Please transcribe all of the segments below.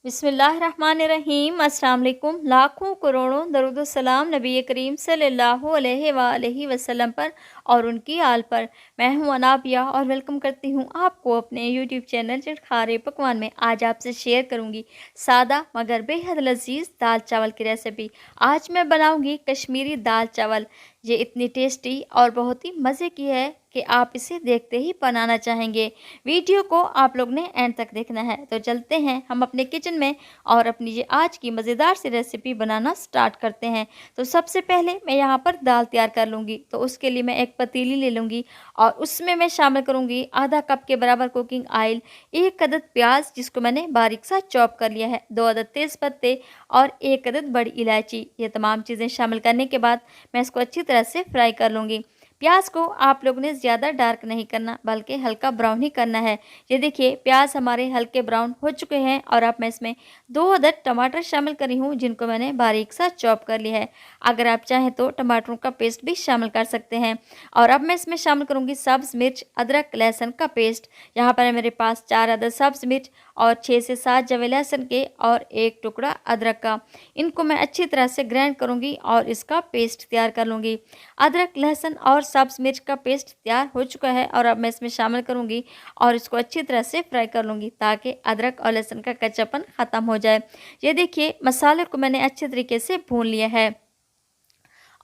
बिस्मिल्लाहिर्रहमानिर्रहीम। अस्सलाम वालेकुम। लाखों करोड़ों दरूद व सलाम नबी करीम सल्लल्लाहु अलैहि वसल्लम पर और उनकी आल पर। मैं हूं अनाबिया और वेलकम करती हूं आपको अपने यूट्यूब चैनल चटखारे पकवान में। आज आपसे शेयर करूंगी सादा मगर बेहद लजीज दाल चावल की रेसिपी। आज मैं बनाऊंगी कश्मीरी दाल चावल। ये इतनी टेस्टी और बहुत ही मज़े की है कि आप इसे देखते ही बनाना चाहेंगे। वीडियो को आप लोग ने एंड तक देखना है। तो चलते हैं हम अपने किचन में और अपनी ये आज की मज़ेदार सी रेसिपी बनाना स्टार्ट करते हैं। तो सबसे पहले मैं यहाँ पर दाल तैयार कर लूँगी। तो उसके लिए मैं एक पतीली ले लूँगी और उसमें मैं शामिल करूँगी आधा कप के बराबर कुकिंग ऑयल, एक अदद प्याज जिसको मैंने बारीक सा चॉप कर लिया है, 2 अदद तेज़ पत्ते और एक अदद बड़ी इलायची। ये तमाम चीज़ें शामिल करने के बाद मैं इसको अच्छी तरह से फ्राई कर लूँगी। प्याज को आप लोगों ने ज़्यादा डार्क नहीं करना बल्कि हल्का ब्राउन ही करना है। ये देखिए प्याज हमारे हल्के ब्राउन हो चुके हैं और अब मैं इसमें 2 अदद टमाटर शामिल करी हूँ जिनको मैंने बारीक सा चॉप कर लिया है। अगर आप चाहें तो टमाटरों का पेस्ट भी शामिल कर सकते हैं। और अब मैं इसमें शामिल करूँगी सब्ज़ मिर्च, अदरक, लहसुन का पेस्ट। यहाँ पर मेरे पास 4 अदद सब्ज़ मिर्च और 6 से 7 जवे लहसुन के और एक टुकड़ा अदरक का। इनको मैं अच्छी तरह से ग्राइंड करूँगी और इसका पेस्ट तैयार कर लूँगी। अदरक, लहसुन और सब्ज़ मिर्च का पेस्ट तैयार हो चुका है और अब मैं इसमें शामिल करूँगी और इसको अच्छी तरह से फ्राई कर लूँगी ताकि अदरक और लहसुन का कच्चापन ख़त्म हो जाए। ये देखिए मसाले को मैंने अच्छे तरीके से भून लिया है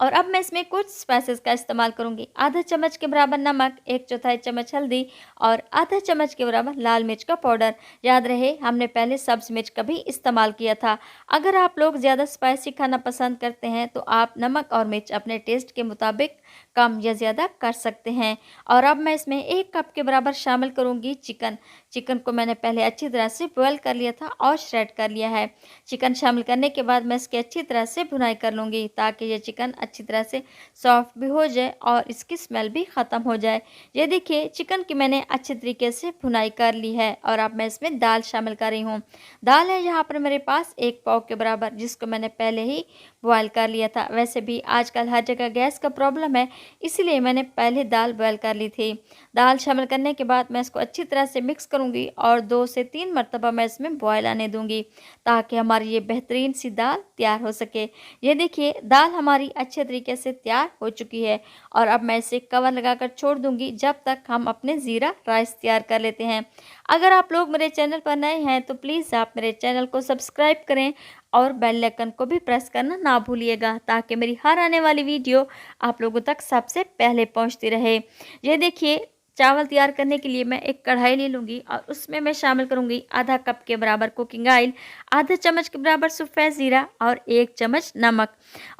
और अब मैं इसमें कुछ स्पाइसेस का इस्तेमाल करूंगी। आधा चम्मच के बराबर नमक, 1/4 चम्मच हल्दी और आधा चम्मच के बराबर लाल मिर्च का पाउडर। याद रहे हमने पहले सब्ज़ मिर्च का भी इस्तेमाल किया था। अगर आप लोग ज़्यादा स्पाइसी खाना पसंद करते हैं तो आप नमक और मिर्च अपने टेस्ट के मुताबिक कम या ज़्यादा कर सकते हैं। और अब मैं इसमें 1 कप के बराबर शामिल करूँगी चिकन। चिकन को मैंने पहले अच्छी तरह से बॉयल कर लिया था और श्रेड कर लिया है। चिकन शामिल करने के बाद मैं इसकी अच्छी तरह से भुनाई कर लूँगी ताकि ये चिकन अच्छी तरह से सॉफ्ट भी हो जाए और इसकी स्मेल भी ख़त्म हो जाए। ये देखिए चिकन की मैंने अच्छी तरीके से भुनाई कर ली है और अब मैं इसमें दाल शामिल कर रही हूँ। दाल है यहाँ पर मेरे पास 1 पाव के बराबर जिसको मैंने पहले ही बॉयल कर लिया था। वैसे भी आजकल हर जगह गैस का प्रॉब्लम है, इसलिए मैंने पहले दाल बॉयल कर ली थी। दाल शामिल करने के बाद मैं इसको अच्छी तरह से मिक्स करूँगी और 2 से 3 मरतबा मैं इसमें बॉयल आने दूँगी ताकि हमारी ये बेहतरीन सी दाल तैयार हो सके। ये देखिए दाल हमारी अच्छे तरीके से तैयार हो चुकी है और अब मैं इसे कवर लगाकर छोड़ दूँगी जब तक हम अपने ज़ीरा राइस तैयार कर लेते हैं। अगर आप लोग मेरे चैनल पर नए हैं तो प्लीज़ आप मेरे चैनल को सब्सक्राइब करें और बेल आइकन को भी प्रेस करना ना भूलिएगा ताकि मेरी हर आने वाली वीडियो आप लोगों तक सबसे पहले पहुंचती रहे। ये देखिए चावल तैयार करने के लिए मैं एक कढ़ाई ले लूँगी और उसमें मैं शामिल करूँगी आधा कप के बराबर कुकिंग ऑयल, आधा चम्मच के बराबर सफ़ेद ज़ीरा और 1 चम्मच नमक।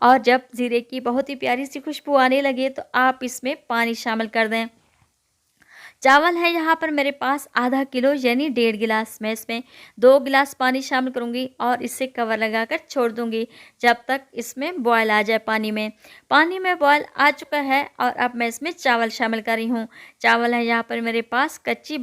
और जब ज़ीरे की बहुत ही प्यारी सी खुशबू आने लगे तो आप इसमें पानी शामिल कर दें। चावल है यहाँ पर मेरे पास आधा किलो यानी 1.5 गिलास। मैं इसमें 2 गिलास पानी शामिल करूँगी और इसे कवर लगाकर छोड़ दूँगी जब तक इसमें बॉयल आ जाए। पानी में बॉयल आ चुका है और अब मैं इसमें चावल शामिल कर रही हूँ। चावल है यहाँ पर मेरे पास कच्ची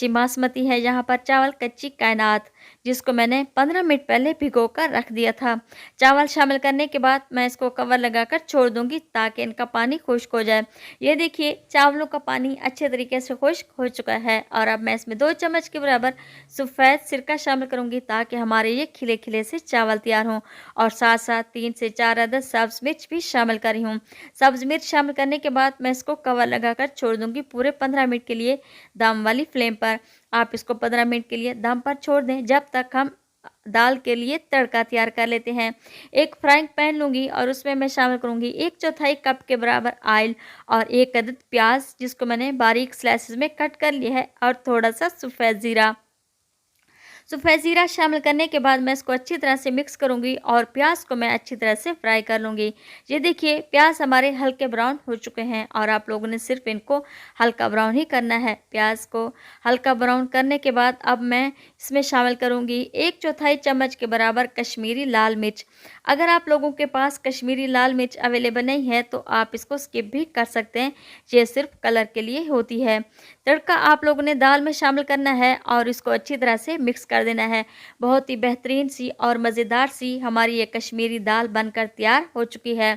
बासमती है यहाँ पर चावल, कच्ची कायनात जिसको मैंने 15 मिनट पहले भिगो कर रख दिया था। चावल शामिल करने के बाद मैं इसको कवर लगाकर छोड़ दूँगी ताकि इनका पानी खुश्क हो जाए। ये देखिए चावलों का पानी अच्छे तरीके से खुश्क हो चुका है और अब मैं इसमें 2 चम्मच के बराबर सफ़ेद सिरका शामिल करूंगी ताकि हमारे ये खिले खिले से चावल तैयार हों। और साथ साथ 3 से 4 अदद सब्ज़ मिर्च भी शामिल कर रही हूँ। सब्ज़ मिर्च शामिल करने के बाद मैं इसको कवर लगाकर छोड़ दूंगी पूरे 15 मिनट के लिए दम वाली फ्लेम पर। आप इसको 15 मिनट के लिए दम पर छोड़ दें जब तक हम दाल के लिए तड़का तैयार कर लेते हैं। एक फ्राइंग पैन लूँगी और उसमें मैं शामिल करूँगी 1/4 कप के बराबर ऑयल और 1 अदद प्याज जिसको मैंने बारीक स्लाइसेस में कट कर लिया है और थोड़ा सा सफ़ेद ज़ीरा शामिल करने के बाद मैं इसको अच्छी तरह से मिक्स करूंगी और प्याज को मैं अच्छी तरह से फ्राई कर लूँगी। ये देखिए प्याज हमारे हल्के ब्राउन हो चुके हैं और आप लोगों ने सिर्फ इनको हल्का ब्राउन ही करना है। प्याज को हल्का ब्राउन करने के बाद अब मैं इसमें शामिल करूँगी 1/4 चम्मच के बराबर कश्मीरी लाल मिर्च। अगर आप लोगों के पास कश्मीरी लाल मिर्च अवेलेबल नहीं है तो आप इसको स्किप भी कर सकते हैं, ये सिर्फ कलर के लिए होती है। तड़का आप लोगों ने दाल में शामिल करना है और इसको अच्छी तरह से मिक्स कर देना है। बहुत ही बेहतरीन सी और मज़ेदार सी हमारी ये कश्मीरी दाल बनकर तैयार हो चुकी है।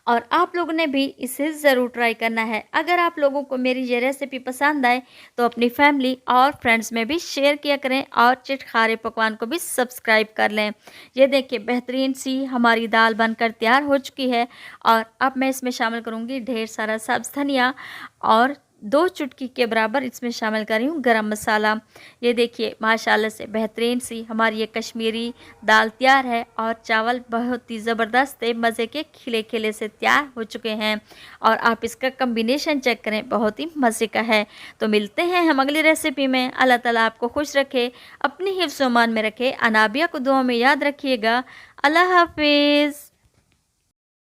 और आप लोगों ने भी इसे ज़रूर ट्राई करना है। अगर आप लोगों को मेरी ये रेसिपी पसंद आए तो अपनी फैमिली और फ्रेंड्स में भी शेयर किया करें और चिटखारे पकवान को भी सब्सक्राइब कर लें। ये देखिए बेहतरीन सी हमारी दाल बनकर तैयार हो चुकी है और अब मैं इसमें शामिल करूँगी ढेर सारा सब्ज़ धनिया और 2 चुटकी के बराबर इसमें शामिल कर रही हूँ गरम मसाला। ये देखिए माशाल्लाह से बेहतरीन सी हमारी ये कश्मीरी दाल तैयार है और चावल बहुत ही ज़बरदस्त मज़े के खिले खिले से तैयार हो चुके हैं और आप इसका कम्बिनेशन चेक करें, बहुत ही मज़े का है। तो मिलते हैं हम अगली रेसिपी में। अल्लाह ताला आपको खुश रखे, अपनी हिफ्ज़-ओ-मान में रखे। अनाबिया को दुआ में याद रखिएगा। अल्लाह हाफिज़।